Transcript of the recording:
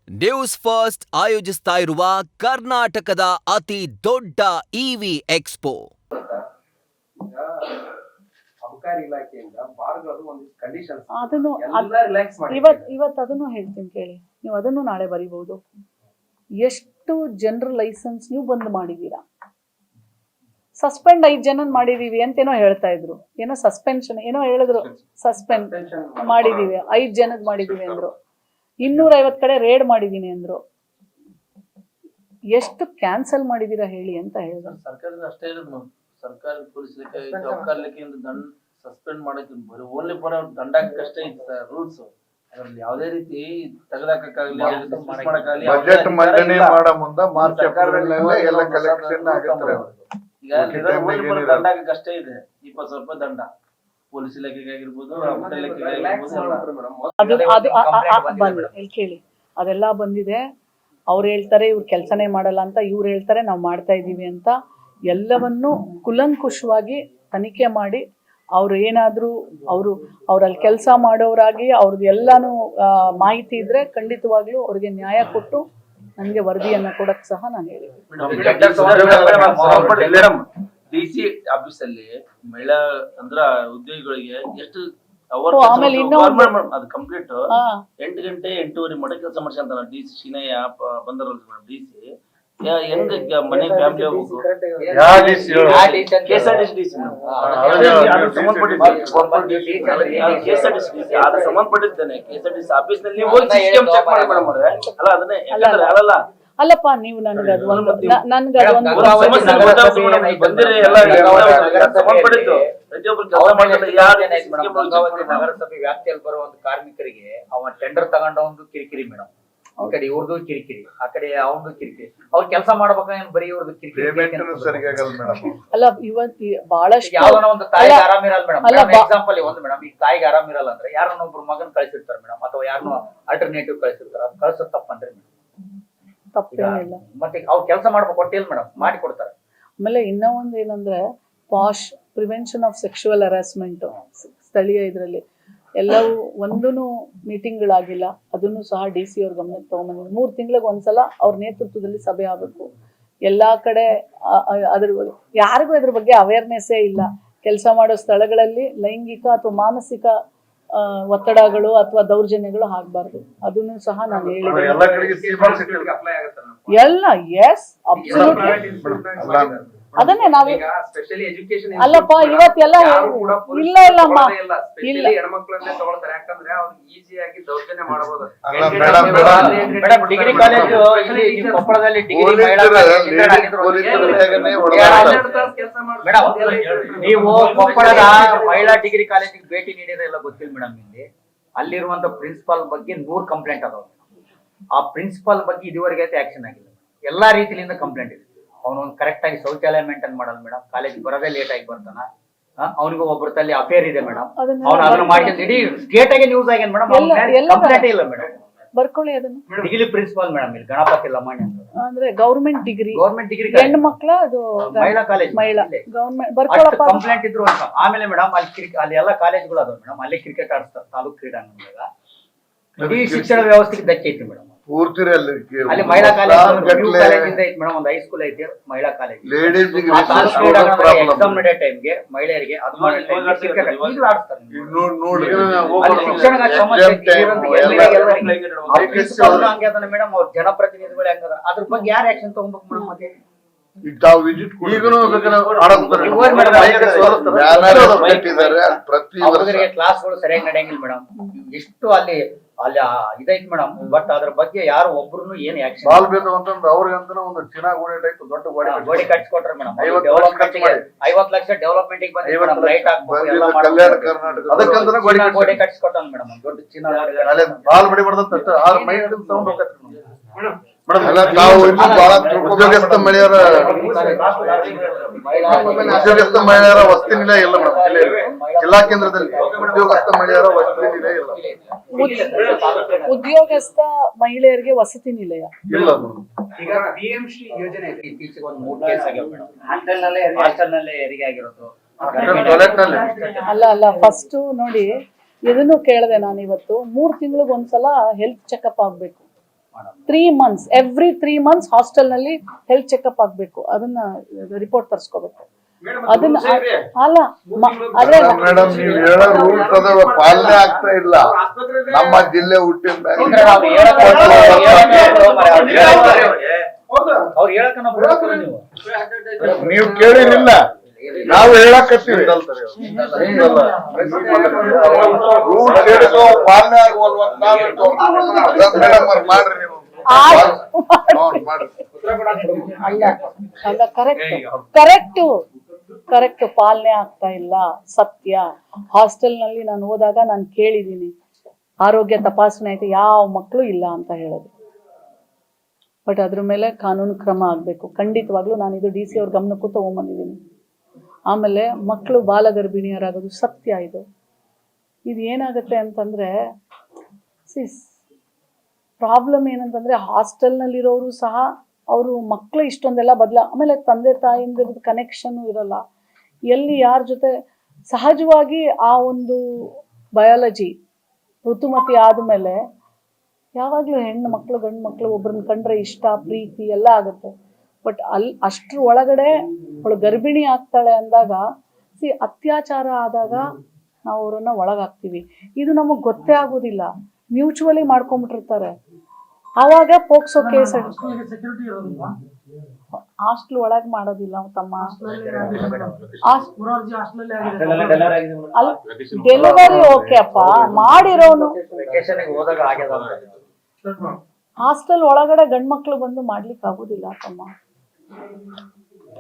News first ಆಯೋಜಿಸ್ತಾ ಇರುವ ಕರ್ನಾಟಕದ ಅತಿ ದೊಡ್ಡ ಇವಿ ಎಕ್ಸ್ಪೋ. ಇವತ್ತು ಅದನ್ನು ಹೇಳ್ತೀನಿ ಕೇಳಿ, ನೀವು ಅದನ್ನು ನಾಳೆ ಬರೀಬಹುದು. ಎಷ್ಟು ಜನರ ಲೈಸೆನ್ಸ್ ನೀವು ಬಂದ್ ಮಾಡಿದೀರಾ? ಸಸ್ಪೆಂಡ್ 5 ಜನ ಮಾಡಿದೀವಿ ಅಂತೇನೋ ಹೇಳ್ತಾ ಇದ್ರು, ಏನೋ ಸಸ್ಪೆನ್ಷನ್ ಏನೋ ಹೇಳಿದ್ರು, ಸಸ್ಪೆಂಡ್ ಮಾಡಿದೀವಿ 5 ಜನದ್ ಮಾಡಿದೀವಿ ಅಂದ್ರು. 250 ಕಡೆ ರೇಡ್ ಮಾಡಿದೀನಿ ಅಂದ್ರು. ಎಷ್ಟು ಕ್ಯಾನ್ಸಲ್ ಮಾಡಿದೀರಾ ಹೇಳಿ ಅಂತ ಹೇಳಿದ್ರು. ಸರ್ಕಾರದ ಅಷ್ಟೇ ಇರೋದು, ಸರ್ಕಾರ ಪೊಲೀಸ್ ಲೆಕ್ಕ ಜವಾಬ್ದಾರಿ ಲೆಕ್ಕಿಂದ ದಂಡ ಸಸ್ಪೆಂಡ್ ಮಾಡಕ್ಕೆ ಬರೀ ಓನ್ಲಿ ಫಾರ್ ದಂಡಕ್ಕಷ್ಟೇ ಇತ್ತು ರೂಲ್ಸ್. ಅದರಲ್ಲಿ ಯಾವುದೇ ರೀತಿ ತೆಗೆದಾಕಕ್ಕಾಗಲಿ ಮಾಡಕ್ಕಾಗಲಿ ಬಜೆಟ್ ಮಂಡನೆ ಮಾಡೋ ಮುಂದೆ ಮಾರ್ಚ್ ಏಪ್ರಿಲ್ ಎಲ್ಲ ಕಲೆಕ್ಷನ್ ಆಗುತ್ತೆ. ಈಗ ದಂಡಕ್ಕೆ ಅಷ್ಟೇ ಇದೆ, 20,000 ರೂಪಾಯಿ ದಂಡ ಪೊಲೀಸ್ ಇಲಾಖೆಗೆ ಆಗಿರ್ಬೋದು, ಕೇಳಿ ಅದೆಲ್ಲ ಬಂದಿದೆ. ಅವ್ರು ಹೇಳ್ತಾರೆ ಇವ್ರು ಕೆಲಸನೇ ಮಾಡಲ್ಲ ಅಂತ, ಇವ್ರು ಹೇಳ್ತಾರೆ ನಾವು ಮಾಡ್ತಾ ಇದ್ದೀವಿ ಅಂತ. ಎಲ್ಲವನ್ನು ಕುಲಂಕುಷವಾಗಿ ತನಿಖೆ ಮಾಡಿ ಅವ್ರು ಏನಾದರೂ ಅವರಲ್ಲಿ ಕೆಲಸ ಮಾಡೋರಾಗಿ ಅವ್ರದ್ದು ಎಲ್ಲಾನು ಮಾಹಿತಿ ಇದ್ರೆ ಖಂಡಿತವಾಗ್ಲೂ ಅವ್ರಿಗೆ ನ್ಯಾಯ ಕೊಟ್ಟು ನನಗೆ ವರದಿಯನ್ನು ಕೊಡಕ್ಕೆ ಸಹ ನಾನು ಹೇಳಿದ್ದೀನಿ. ಡಿಸಿ ಆಫೀಸ್ ಅಲ್ಲಿ ಮಹಿಳಾ ಅಂದ್ರ ಉದ್ಯೋಗಿಗಳಿಗೆ ಎಷ್ಟು ಆಮೇಲೆ ಅದು ಕಂಪ್ಲೀಟ್ 8 ಗಂಟೆ 8:30 ಮಟ್ಟ ಕೆಲಸ ಮಾಡ್ಸಂತ ಡಿಸಿ ಶಿನಯ್ಯ ಬಂದರಲ್ಲ ಡಿಸಿ ಹೆಂಗ ಮನೆ ಫ್ಯಾಮಿಲಿ ಹೋಗ್ಬೇಕು. ಅದು ಸಂಬಂಧಪಟ್ಟಿದ್ದೇನೆ ಕೆಎಸ್ಆರ್ಟಿಸಿ ಆಫೀಸ್ ನಲ್ಲಿ ಹೋಗಿ ಸಿಸ್ಟಮ್ ಚೆಕ್ ಮಾಡಿ ಮೇಡಮ್ ಅವ್ರೆ. ಅಲ್ಲ ಅದನ್ನೇ ಅಲ್ಲ ಅಲ್ಲಪ್ಪ, ನೀವು ನನಗೆ ಅದೊಂದು ಬಂದಿರಿ ಎಲ್ಲ ಸಂಬಂಧಪಟ್ಟಿದ್ದು ನಗರಸಭೆ ವ್ಯಾಪ್ತಿಯಲ್ಲಿ ಬರುವಂತ ಕಾರ್ಮಿಕರಿಗೆ ಅವ ಟೆಂಡರ್ ತಗೊಂಡ ಒಂದು ಕಿರಿಕಿರಿ ಮೇಡಮ್, ಈ ಕಡೆ ಇವ್ರದ್ದು ಕಿರಿಕಿರಿ, ಆ ಕಡೆ ಅವನು ಕಿರಿಕಿರಿ. ಅವ್ರು ಕೆಲಸ ಮಾಡ್ಬೇಕಾದ್ರೆ ಬರೀ ಇವ್ರದ್ದು ಕಿರಿಕಿರಿ. ಅಲ್ಲ ಇವತ್ತು ಬಹಳಷ್ಟು ಯಾವ್ದೋ ಒಂದು ತಾಯಿಗೆ ಆರಾಮಿರಲ್ಲ ಮೇಡಮ್. ಎಕ್ಸಾಂಪಲ್ ಒಂದು ಮೇಡಮ್, ಈಗ ತಾಯಿಗೆ ಆರಾಮಿರಲ್ಲ ಅಂದ್ರೆ ಯಾರನ್ನ ಒಬ್ರು ಮಗನ್ ಕಳ್ಸಿರ್ತಾರೆ ಮೇಡಮ್, ಅಥವಾ ಯಾರನ್ನೋ ಆಲ್ಟರ್ನೇಟಿವ್ ಕಳ್ಸಿರ್ತಾರೆ. ಅದು ಕಳ್ಸೋದ್ ತಪ್ಪಂದ್ರೆ ತಪ್ಪೇನಿಲ್ಲ. ಮತ್ತೆ ಅವ್ರು ಕೆಲಸ ಮಾಡ್ಬೇಕು ಕೊಟ್ಟಿಲ್ಲ ಮೇಡಮ್, ಮಾಡಿ ಕೊಡ್ತಾರೆ. ಆಮೇಲೆ ಇನ್ನೂ ಒಂದು ಏನಂದ್ರೆ posh prevention of sexual harassment ಸ್ಥಳೀಯ ಇದರಲ್ಲಿ ಎಲ್ಲವೂ ಒಂದೂ ಮೀಟಿಂಗ್ಗಳಾಗಿಲ್ಲ. ಅದನ್ನು ಸಹ DC ಅವ್ರ ಗಮನಕ್ಕೆ ತಗೊಂಡ್ಬಂದಿದ್ರು. 3 ತಿಂಗಳಿಗೆ ಒಂದ್ಸಲ ಅವ್ರ ನೇತೃತ್ವದಲ್ಲಿ ಸಭೆ ಆಗಬೇಕು. ಎಲ್ಲ ಕಡೆ ಯಾರಿಗೂ ಇದ್ರ ಬಗ್ಗೆ ಅವೇರ್ನೆಸ್ಸೇ ಇಲ್ಲ. ಕೆಲಸ ಮಾಡೋ ಸ್ಥಳಗಳಲ್ಲಿ ಲೈಂಗಿಕ ಅಥವಾ ಮಾನಸಿಕ ಒತ್ತಡಗಳು ಅಥವಾ ದೌರ್ಜನ್ಯಗಳು ಆಗಬಾರ್ದು. ಅದನ್ನು ಸಹ ನಾನು ಹೇಳಿದ್ದೀನಿ. ಎಲ್ಲ ಎಸ್ ಅಬ್ಸಲ್ಯೂಟ್ಲಿ. ಅದನ್ನೇ ನಾವು ಅಲ್ಲಪ್ಪ ಇವತ್ತೆಲ್ಲ ಇಲ್ಲ ಇಲ್ಲಮ್ಮ ಇಲ್ಲ ಡಿಗ್ರಿ ಕಾಲೇಜು ಕೊಪ್ಪಳದಲ್ಲಿ ನೀವು ಕೊಪ್ಪಳದ ಮಹಿಳಾ ಡಿಗ್ರಿ ಕಾಲೇಜಿಗೆ ಭೇಟಿ ನೀಡಿದ್ರೆಲ್ಲ ಗೊತ್ತಿಲ್ಲ ಮೇಡಮ್. ಇಲ್ಲಿ ಅಲ್ಲಿರುವಂತ ಪ್ರಿನ್ಸಿಪಾಲ್ ಬಗ್ಗೆ 100 ಕಂಪ್ಲೇಂಟ್ ಅದಾವ. ಆ ಪ್ರಿನ್ಸಿಪಾಲ್ ಬಗ್ಗೆ ಇದುವರೆಗೆ ಆಕ್ಷನ್ ಆಗಿಲ್ಲ. ಎಲ್ಲಾ ರೀತಿಯಿಂದ ಕಂಪ್ಲೇಂಟ್ ಇದೆ. ಅವನೊಂದು ಕರೆಕ್ಟ್ ಆಗಿ ಶೌಚಾಲಯ ಮೇಂಟೈನ್ ಮಾಡಲ್ಲ ಮೇಡಮ್, ಕಾಲೇಜ್ ಬರೋದೇ ಲೇಟ್ ಆಗಿ ಬರ್ತಾನ. ಅವನಿಗೂ ಒಬ್ಬರ ತಲ್ಲಿ ಅಫೇರ್ ಇದೆ ಮೇಡಮ್, ಅವ್ನು ಅದನ್ನ ಮಾಡ್ಕೊಂಡು ಇಡೀ ಸ್ಟೇಟ್ ಆಗಿ ನ್ಯೂಸ್ ಆಗ್ಯಾನ ಮೇಡಮ್. ಕಂಪ್ಲೇಂಟ್ ಇಲ್ಲ ಮೇಡಮ್. ಬರ್ಕೊಳ್ಳಿ ಅದನ್ನು. ಡಿಗ್ರಿ ಪ್ರಿನ್ಸಿಪಾಲ್ ಮೇಡಮ್ ಇಲ್ಲಿ ಗಣಪತಿ ಲಮಾಣಿ ಅಂದ್ರೆ ಗೌರ್ಮೆಂಟ್ ಡಿಗ್ರಿ ಹೆಣ್ಣು ಮಕ್ಕಳ ಅದು ಮಹಿಳಾ ಕಾಲೇಜ್ ಗೌರ್ಮೆಂಟ್ ಬರ್ಕೊಳ್ಳಪ್ಪ. ಕಂಪ್ಲೇಂಟ್ ಇದ್ರು ಅಂತ. ಆಮೇಲೆ ಮೇಡಮ್ ಅಲ್ಲಿ ಎಲ್ಲ ಕಾಲೇಜ್ಗಳು ಅದಾವ ಮೇಡಮ್. ಅಲ್ಲಿ ಕ್ರಿಕೆಟ್ ಆಡಿಸ್ತಾರೆ ತಾಲೂಕು ಕ್ರೀಡಾಂಗಣದಾಗ. ಇಡೀ ಶಿಕ್ಷಣ ವ್ಯವಸ್ಥೆಗೆ ಧಕ್ಕೆ ಐತಿ ಮೇಡಮ್. ಅಲ್ಲಿ ಮಹಿಳಾ ಕಾಲೇಜ್ ಐತಿ ಮೇಡಮ್, ಒಂದು ಹೈಸ್ಕೂಲ್ ಐತಿ ಮಹಿಳಾ ಕಾಲೇಜ್. ಎಕ್ಸಾಮ್ ನಡೆಯೋ ಟೈಮ್ಗೆ ಮಹಿಳೆಯರಿಗೆ ಮೇಡಮ್. ಅವ್ರ ಜನಪ್ರತಿನಿಧಿಗಳು ಹೆಂಗದ ಅದ್ರ ಬಗ್ಗೆ ಯಾರು ಆಕ್ಷನ್ ತಗೊಂಡ್ಬೇಕು ಮೇಡಮ್? ಮತ್ತೆ ಕ್ಲಾಸ್ಗಳು ಸರಿಯಾಗಿ ನಡೆಯಂಗಿಲ್ಲ ಮೇಡಮ್. ಎಷ್ಟು ಅಲ್ಲಿ ಇದೈತಿ ಮೇಡಮ್. ಬಟ್ ಅದ್ರ ಬಗ್ಗೆ ಯಾರು ಒಬ್ರು ಏನ್ ಆಕ್ಷನ್ ಅವ್ರಿಗಂತ ಒಂದು ಚಿನಾಗೋಡೆ ಟೈಪ್ ದೊಡ್ಡ ಗೋಡೆ ಕಟ್ಸ್ಕೊಟ್ರೆ ಮೇಡಮ್. 50 ಲಕ್ಷ ಡೆವಲಪ್ಮೆಂಟ್ ಬಂದ ಲೈಟ್ ಗೋಡೆ ಕಟ್ಸ್ಕೊಟ್ಟ ಮೇಡಮ್. ದೊಡ್ಡ ಉದ್ಯೋಗಸ್ಥ ಮಹಿಳೆಯರ ವಸತಿ ನಿಲಯ ಇಲ್ಲ ಮೇಡಮ್. ಜಿಲ್ಲಾ ಕೇಂದ್ರದಲ್ಲಿ ಉದ್ಯೋಗಸ್ಥ ಮಹಿಳೆಯರ ವಸತಿ ನಿಲಯ ಇಲ್ಲ. ಉದ್ಯೋಗಸ್ಥ ಮಹಿಳೆಯರಿಗೆ ವಸತಿ ನಿಲಯ ಇಲ್ಲ. ಈಗ PMಶ್ರೀ ಯೋಜನೆ ಇತ್ತೀಚೆಗೆ ಒಂದು 3 ಕೇಸ್ ಆಗ್ಯಾವ ಮೇಡಮ್. ಹಾಸ್ಟೆಲ್ ನಲ್ಲೇ ಹೆರಿಗೆ ಆಗಿರೋದು. ಅಲ್ಲ ಫಸ್ಟ್ ನೋಡಿ, ಇದನ್ನು ಕೇಳಿದೆ ನಾನು ಇವತ್ತು. 3 ತಿಂಗಳಿಗೆ ಒಂದ್ಸಲ ಹೆಲ್ತ್ ಚೆಕಪ್ ಆಗ್ಬೇಕು. 3 months ಎವ್ರಿ 3 months ಹಾಸ್ಟೆಲ್ನಲ್ಲಿ ಹೆಲ್ತ್ ಚೆಕಪ್ ಆಗ್ಬೇಕು, ಅದನ್ನ ರಿಪೋರ್ಟ್ ತರಿಸ್ಕೋಬೇಕು. ಅದನ್ನ ಅಲ್ಲ ಅದೇ ಮೇಡಮ್ ನೀವು ಹೇಳೋ ರೂಲ್ಸ್ ಅದಾವ ಪಾಲನೆ ಆಗ್ತಾ ಇಲ್ಲ. ನಮ್ಮ ಜಿಲ್ಲೆ ಹುಟ್ಟಿದ ಮೇಲೆ ಅವ್ರು ಹೇಳಕ್ಕನ ಬಿಡಕ್ಕಲ್ಲ ನೀವು. ನೀವು ಕೇಳಿರಿಲ್ಲ, ನಾವು ಹೇಳಕತ್ತೀವಿ. ರೂಲ್ಸ್ ಹೇಳಿದ್ರು ಪಾಲನೆ ಆಗುವಲ್ವಂತ ಮೇಡಮ್ ಅವ್ರು ಮಾಡ್ರಿ ನೀವು. ಮಾಡ್ರಿ. ಅಲ್ಲ ಅಲ್ಲ ಕರೆಕ್ಟ್ ಪಾಲನೆ ಆಗ್ತಾ ಇಲ್ಲ, ಸತ್ಯ. ಹಾಸ್ಟೆಲ್ನಲ್ಲಿ ನಾನು ಹೋದಾಗ ನಾನು ಕೇಳಿದ್ದೀನಿ, ಆರೋಗ್ಯ ತಪಾಸಣೆ ಆಯ್ತು, ಯಾವ ಮಕ್ಕಳು ಇಲ್ಲ ಅಂತ ಹೇಳಿದ್ರು. ಬಟ್ ಅದ್ರ ಮೇಲೆ ಕಾನೂನು ಕ್ರಮ ಆಗಬೇಕು ಖಂಡಿತವಾಗ್ಲೂ. ನಾನು ಇದು DC ಅವ್ರ ಗಮನಕ್ಕೂ ತಗೊಂಡ್ಬಂದಿದ್ದೀನಿ. ಆಮೇಲೆ ಮಕ್ಕಳು ಬಾಲಗರ್ಭಿಣಿಯರಾಗೋದು ಸತ್ಯ. ಇದು ಏನಾಗುತ್ತೆ ಅಂತಂದ್ರೆ ಪ್ರಾಬ್ಲಮ್ ಏನಂತಂದ್ರೆ ಹಾಸ್ಟೆಲ್ನಲ್ಲಿರೋರು ಸಹ ಅವರು ಮಕ್ಕಳು ಇಷ್ಟೊಂದೆಲ್ಲ ಆಮೇಲೆ ತಂದೆ ತಾಯಿಯಿಂದ ಕನೆಕ್ಷನ್ ಇರಲ್ಲ. ಎಲ್ಲಿ ಯಾರ ಜೊತೆ ಸಹಜವಾಗಿ ಆ ಒಂದು ಬಯಾಲಜಿ ಋತುಮತಿ ಆದಮೇಲೆ ಯಾವಾಗಲೂ ಹೆಣ್ಣು ಮಕ್ಕಳು ಗಂಡು ಮಕ್ಕಳು ಒಬ್ರನ್ನ ಕಂಡ್ರೆ ಇಷ್ಟ ಪ್ರೀತಿ ಎಲ್ಲ ಆಗುತ್ತೆ. ಬಟ್ ಅಷ್ಟ್ರ ಒಳಗಡೆ ಅವಳು ಗರ್ಭಿಣಿ ಆಗ್ತಾಳೆ ಅಂದಾಗ ಅತ್ಯಾಚಾರ ಆದಾಗ ನಾವು ಅವರನ್ನ ಒಳಗಾಗ್ತೀವಿ. ಇದು ನಮಗೆ ಗೊತ್ತೇ ಆಗೋದಿಲ್ಲ, ಮ್ಯೂಚುವಲಿ ಮಾಡ್ಕೊಂಡ್ಬಿಟ್ಟಿರ್ತಾರೆ. ಆವಾಗ ಪೋಕ್ಸೋ ಕೇಸ್ ಹಾಸ್ಟೆಲ್ ಒಳಗೆ ಮಾಡೋದಿಲ್ಲ ತಮ್ಮ. ಡೆಲಿವರಿ ಓಕೆ ಅಪ್ಪ, ಮಾಡಿರೋನು ಹೋದಾಗ ಆಗ್ಯದ. ಹಾಸ್ಟೆಲ್ ಒಳಗಡೆ ಗಂಡ್ಮಕ್ಳು ಬಂದು ಮಾಡ್ಲಿಕ್ಕೆ ಆಗುದಿಲ್ಲ ತಮ್ಮ.